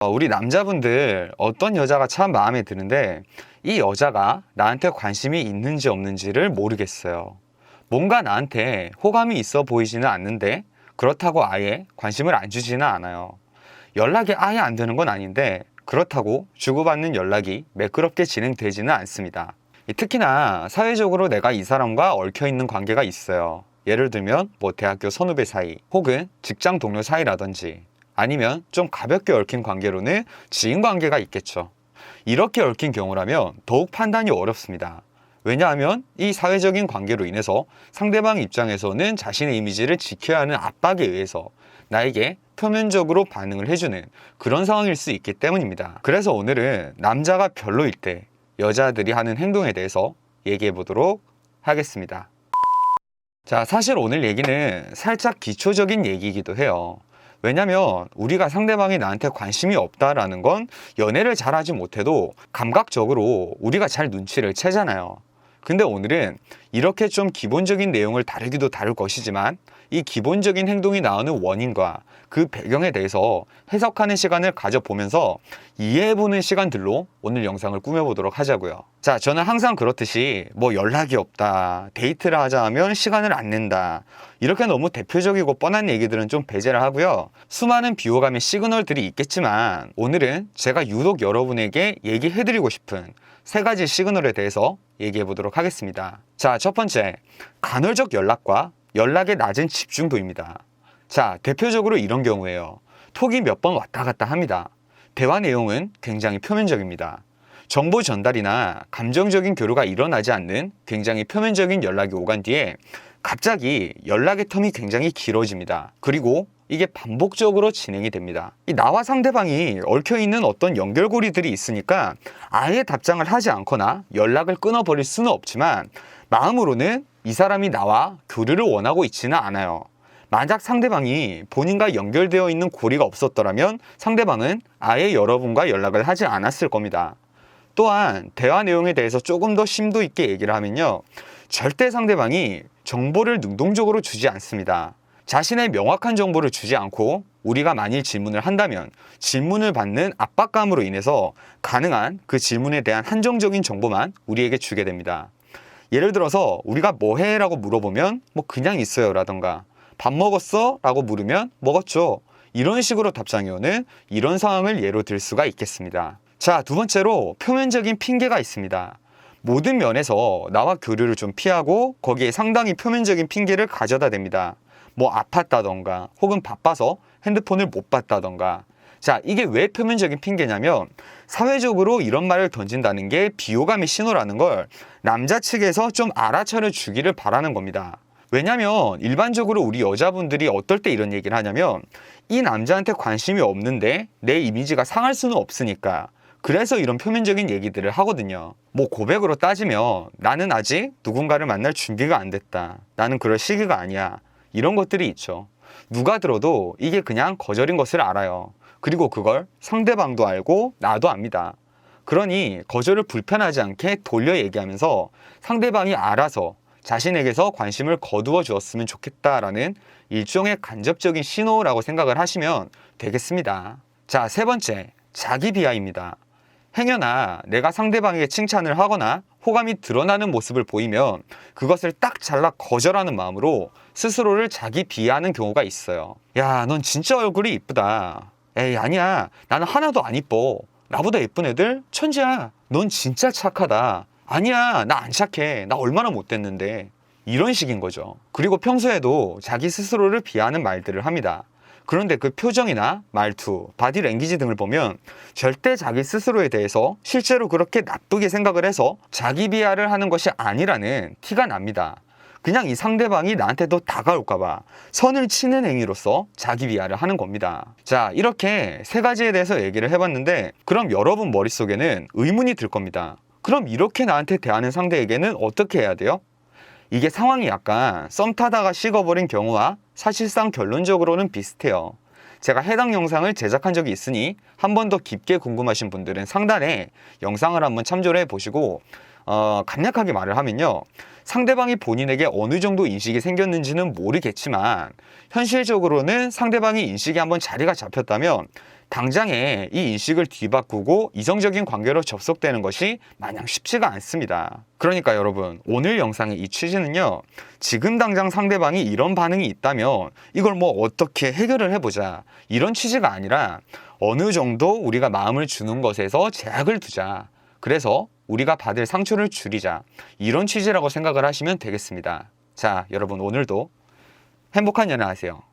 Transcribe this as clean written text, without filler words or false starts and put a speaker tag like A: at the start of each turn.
A: 우리 남자분들 어떤 여자가 참 마음에 드는데 이 여자가 나한테 관심이 있는지 없는지를 모르겠어요. 뭔가 나한테 호감이 있어 보이지는 않는데 그렇다고 아예 관심을 안 주지는 않아요. 연락이 아예 안 되는 건 아닌데 그렇다고 주고받는 연락이 매끄럽게 진행되지는 않습니다. 특히나 사회적으로 내가 이 사람과 얽혀있는 관계가 있어요. 예를 들면 대학교 선후배 사이 혹은 직장 동료 사이라든지 아니면 좀 가볍게 얽힌 관계로는 지인 관계가 있겠죠. 이렇게 얽힌 경우라면 더욱 판단이 어렵습니다. 왜냐하면 이 사회적인 관계로 인해서 상대방 입장에서는 자신의 이미지를 지켜야 하는 압박에 의해서 나에게 표면적으로 반응을 해주는 그런 상황일 수 있기 때문입니다. 그래서 오늘은 남자가 별로일 때 여자들이 하는 행동에 대해서 얘기해 보도록 하겠습니다. 자, 사실 오늘 얘기는 살짝 기초적인 얘기이기도 해요. 왜냐면 우리가 상대방이 나한테 관심이 없다라는 건 연애를 잘하지 못해도 감각적으로 우리가 잘 눈치를 채잖아요. 근데 오늘은 이렇게 좀 기본적인 내용을 다루기도 다룰 것이지만 이 기본적인 행동이 나오는 원인과 그 배경에 대해서 해석하는 시간을 가져보면서 이해해보는 시간들로 오늘 영상을 꾸며보도록 하자고요. 자, 저는 항상 그렇듯이 연락이 없다, 데이트를 하자 하면 시간을 안 낸다, 이렇게 너무 대표적이고 뻔한 얘기들은 좀 배제를 하고요. 수많은 비호감의 시그널들이 있겠지만 오늘은 제가 유독 여러분에게 얘기해드리고 싶은 3가지 시그널에 대해서 얘기해보도록 하겠습니다. 자, 첫 번째, 간헐적 연락과 연락의 낮은 집중도입니다. 자, 대표적으로 이런 경우에요. 톡이 몇 번 왔다 갔다 합니다. 대화 내용은 굉장히 표면적입니다. 정보 전달이나 감정적인 교류가 일어나지 않는 굉장히 표면적인 연락이 오간 뒤에 갑자기 연락의 텀이 굉장히 길어집니다. 그리고 이게 반복적으로 진행이 됩니다. 나와 상대방이 얽혀있는 어떤 연결고리들이 있으니까 아예 답장을 하지 않거나 연락을 끊어버릴 수는 없지만 마음으로는 이 사람이 나와 교류를 원하고 있지는 않아요. 만약 상대방이 본인과 연결되어 있는 고리가 없었더라면 상대방은 아예 여러분과 연락을 하지 않았을 겁니다. 또한 대화 내용에 대해서 조금 더 심도 있게 얘기를 하면요, 절대 상대방이 정보를 능동적으로 주지 않습니다. 자신의 명확한 정보를 주지 않고 우리가 만일 질문을 한다면 질문을 받는 압박감으로 인해서 가능한 그 질문에 대한 한정적인 정보만 우리에게 주게 됩니다. 예를 들어서 우리가 뭐 해? 라고 물어보면 그냥 있어요 라던가 밥 먹었어? 라고 물으면 먹었죠. 이런 식으로 답장이 오는 이런 상황을 예로 들 수가 있겠습니다. 자, 두 번째로 표면적인 핑계가 있습니다. 모든 면에서 나와 교류를 좀 피하고 거기에 상당히 표면적인 핑계를 가져다 댑니다. 아팠다던가 혹은 바빠서 핸드폰을 못 봤다던가. 자, 이게 왜 표면적인 핑계냐면 사회적으로 이런 말을 던진다는 게 비호감의 신호라는 걸 남자 측에서 좀 알아차려 주기를 바라는 겁니다. 왜냐면 일반적으로 우리 여자분들이 어떨 때 이런 얘기를 하냐면 이 남자한테 관심이 없는데 내 이미지가 상할 수는 없으니까 그래서 이런 표면적인 얘기들을 하거든요. 고백으로 따지면 나는 아직 누군가를 만날 준비가 안 됐다, 나는 그럴 시기가 아니야, 이런 것들이 있죠. 누가 들어도 이게 그냥 거절인 것을 알아요. 그리고 그걸 상대방도 알고 나도 압니다. 그러니 거절을 불편하지 않게 돌려 얘기하면서 상대방이 알아서 자신에게서 관심을 거두어 주었으면 좋겠다라는 일종의 간접적인 신호라고 생각을 하시면 되겠습니다. 자, 세 번째, 자기 비하입니다. 행여나 내가 상대방에게 칭찬을 하거나 호감이 드러나는 모습을 보이면 그것을 딱 잘라 거절하는 마음으로 스스로를 자기 비하하는 경우가 있어요. 야, 넌 진짜 얼굴이 이쁘다. 에이, 아니야, 나는 하나도 안 이뻐. 나보다 예쁜 애들 천지야. 넌 진짜 착하다. 아니야, 나 안 착해. 나 얼마나 못됐는데. 이런 식인 거죠. 그리고 평소에도 자기 스스로를 비하하는 말들을 합니다. 그런데 그 표정이나 말투, 바디랭귀지 등을 보면 절대 자기 스스로에 대해서 실제로 그렇게 나쁘게 생각을 해서 자기 비하를 하는 것이 아니라는 티가 납니다. 그냥 이 상대방이 나한테 더 다가올까봐 선을 치는 행위로서 자기 비하를 하는 겁니다. 자, 이렇게 3가지에 대해서 얘기를 해봤는데 그럼 여러분 머릿속에는 의문이 들 겁니다. 그럼 이렇게 나한테 대하는 상대에게는 어떻게 해야 돼요? 이게 상황이 약간 썸 타다가 식어버린 경우와 사실상 결론적으로는 비슷해요. 제가 해당 영상을 제작한 적이 있으니 한 번 더 깊게 궁금하신 분들은 상단에 영상을 한번 참조를 해보시고 간략하게 말을 하면요, 상대방이 본인에게 어느 정도 인식이 생겼는지는 모르겠지만 현실적으로는 상대방이 인식이 한번 자리가 잡혔다면 당장에 이 인식을 뒤바꾸고 이성적인 관계로 접속되는 것이 마냥 쉽지가 않습니다. 그러니까 여러분, 오늘 영상의 이 취지는요, 지금 당장 상대방이 이런 반응이 있다면 이걸 뭐 어떻게 해결을 해보자, 이런 취지가 아니라 어느 정도 우리가 마음을 주는 것에서 제약을 두자, 그래서 우리가 받을 상처를 줄이자, 이런 취지라고 생각을 하시면 되겠습니다. 자, 여러분, 오늘도 행복한 연애 하세요.